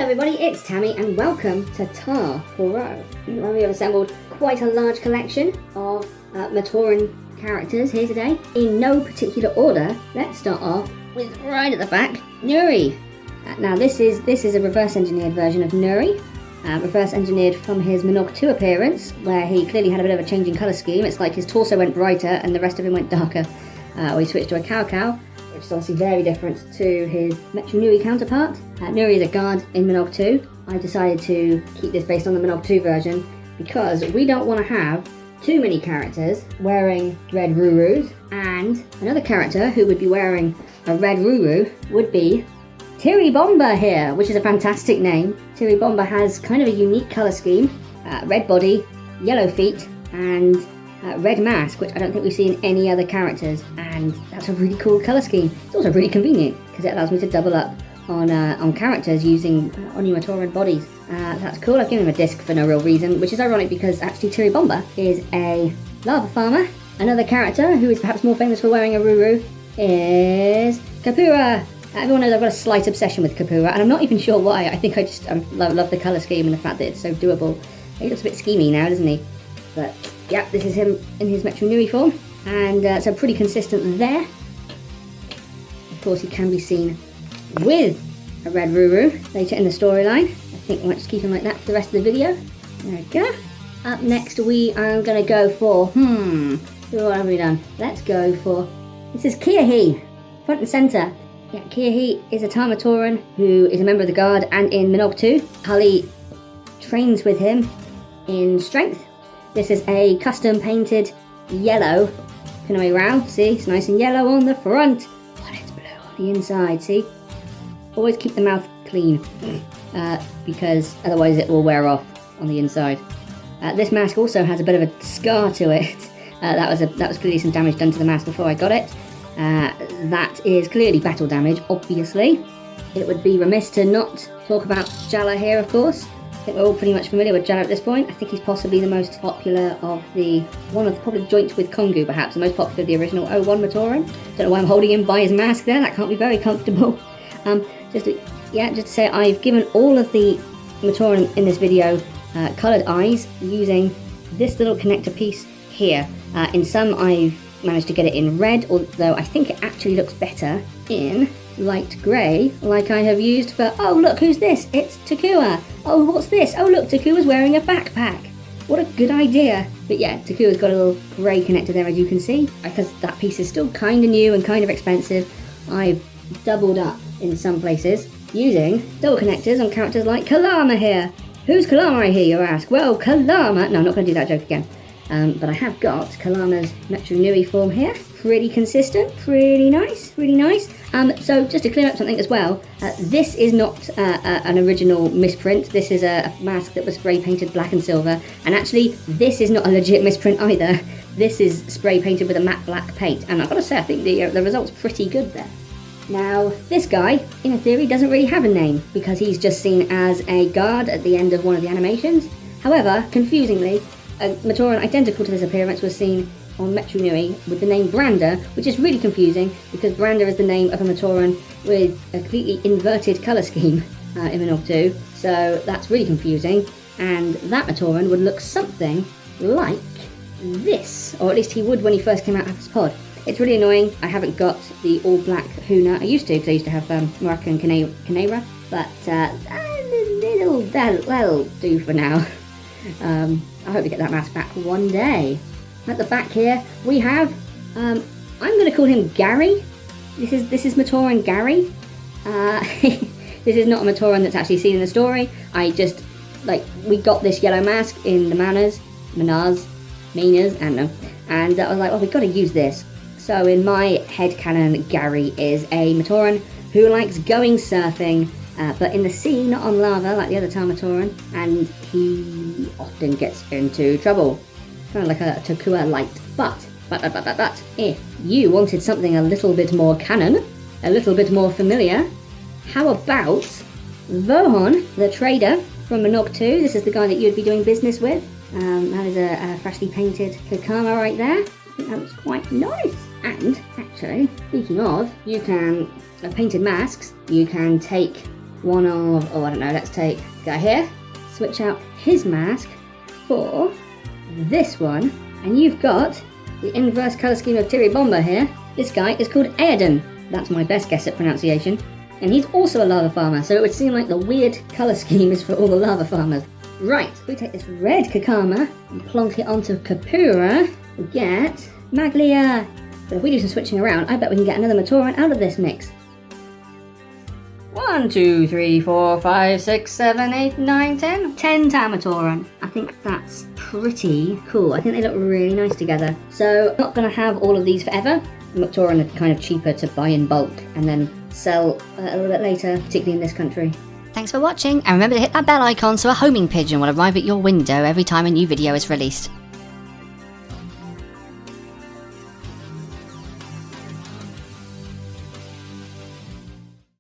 everybody, it's Tammy and welcome to Tar Pro. We have assembled quite a large collection of Matoran characters here today. In no particular order, let's start off with right at the back, Nuri. Now this is a reverse engineered version of Nuri. Reverse engineered from his Minorc 2 appearance, where he clearly had a bit of a change in colour scheme. It's like his torso went brighter and the rest of him went darker. Or he switched to a Cao, which is obviously very different to his Metru Nui counterpart. Nuri is a guard in Minorc 2. I decided to keep this based on the Minorc 2 version because we don't want to have too many characters wearing red Rurus, and another character who would be wearing a red Ruru would be Tiribomba here, which is a fantastic name. Tiribomba has kind of a unique colour scheme, red body, yellow feet, and red mask, which I don't think we've seen any other characters, and that's a really cool colour scheme. It's also really convenient because it allows me to double up on characters using Onimatoran bodies. That's cool. I've given him a disc for no real reason, which is ironic because actually Tiribomba is a lava farmer. Another character who is perhaps more famous for wearing a Ruru is Kapura. Everyone knows I've got a slight obsession with Kapura, and I'm not even sure why. I think I just love the colour scheme and the fact that it's so doable. He looks a bit schemy now, doesn't he? But yeah, this is him in his Metru Nui form, and so pretty consistent there. Of course, he can be seen with a red Ruru later in the storyline. I think we might just keep him like that for the rest of the video. There we go. Up next, we are going to go for, what have we done? Let's go for, this is Kiahi, front and centre. Yeah, Kiahi is a Tar Matoran who is a member of the Guard and in Minorc 2. Kali trains with him in strength. This is a custom painted yellow Pinoy Rao. See, it's nice and yellow on the front, but it's blue on the inside, see? Always keep the mouth clean, because otherwise it will wear off on the inside. This mask also has a bit of a scar to it. That was clearly some damage done to the mask before I got it. That is clearly battle damage, obviously. It would be remiss to not talk about Jala here, of course. I think we're all pretty much familiar with Jala at this point. I think he's possibly the most popular of the, one of the probably joint with Kongu perhaps, the most popular of the original 01 Matoran. Don't know why I'm holding him by his mask there, that can't be very comfortable. Just to say, I've given all of the Matoran in this video coloured eyes using this little connector piece here. In some I've managed to get it in red, although I think it actually looks better in light grey, like I have used for, oh look, who's this? It's Takua. Oh, what's this? Oh look, Takua's wearing a backpack. What a good idea. But yeah, Takua's got a little grey connector there, as you can see. Because that piece is still kind of new and kind of expensive, I've doubled up in some places using double connectors on characters like Kalama here. Who's Kalama, I hear you ask? Well, Kalama, no, I'm not going to do that joke again. But I have got Kalama's Metru Nui form here. Pretty consistent, pretty nice, really nice. So just to clear up something as well, this is not an original misprint. This is a mask that was spray painted black and silver, and actually this is not a legit misprint either. This is spray painted with a matte black paint, and I've got to say I think the result's pretty good there. Now this guy, in theory, doesn't really have a name because he's just seen as a guard at the end of one of the animations. However, confusingly, a Matoran identical to this appearance was seen on Metru Nui with the name Brander, which is really confusing because Brander is the name of a Matoran with a completely inverted colour scheme in Minorc 2, so that's really confusing, and that Matoran would look something like this, or at least he would when he first came out of his pod. It's really annoying. I haven't got the all-black Huna. I used to, because I used to have Moroccan Canera, but that'll do for now. I hope to get that mask back one day. At the back here, we have, I'm going to call him Gary. This is Matoran Gary. This is not a Matoran that's actually seen in the story. I just, we got this yellow mask in the Minas, I don't know. And I was like, well, we've got to use this. So in my headcanon, Gary is a Matoran who likes going surfing, but in the sea, not on lava like the other Tar Matoran, and he often gets into trouble. Kind of like a Takua light. But, if you wanted something a little bit more canon, a little bit more familiar, how about Vohon, the trader from Minorc 2? This is the guy that you'd be doing business with. That is a freshly painted Kakama right there. I think that looks quite nice. And, actually, speaking of, you can, painted masks, you can take one of, oh I don't know, let's take guy here, switch out his mask for this one, and you've got the inverse colour scheme of Tiri Bomba here. This guy is called Aedan. That's my best guess at pronunciation. And he's also a lava farmer, so it would seem like the weird colour scheme is for all the lava farmers. Right, we take this red Kakama and plonk it onto Kapura. We get Maglia. But if we do some switching around, I bet we can get another Matoran out of this mix. 1, 2, 3, 4, 5, 6, 7, 8, 9, 10. 10 Tamatoran. I think that's pretty cool. I think they look really nice together. So, I'm not going to have all of these forever. Matoran are kind of cheaper to buy in bulk and then sell a little bit later, particularly in this country. Thanks for watching, and remember to hit that bell icon so a homing pigeon will arrive at your window every time a new video is released.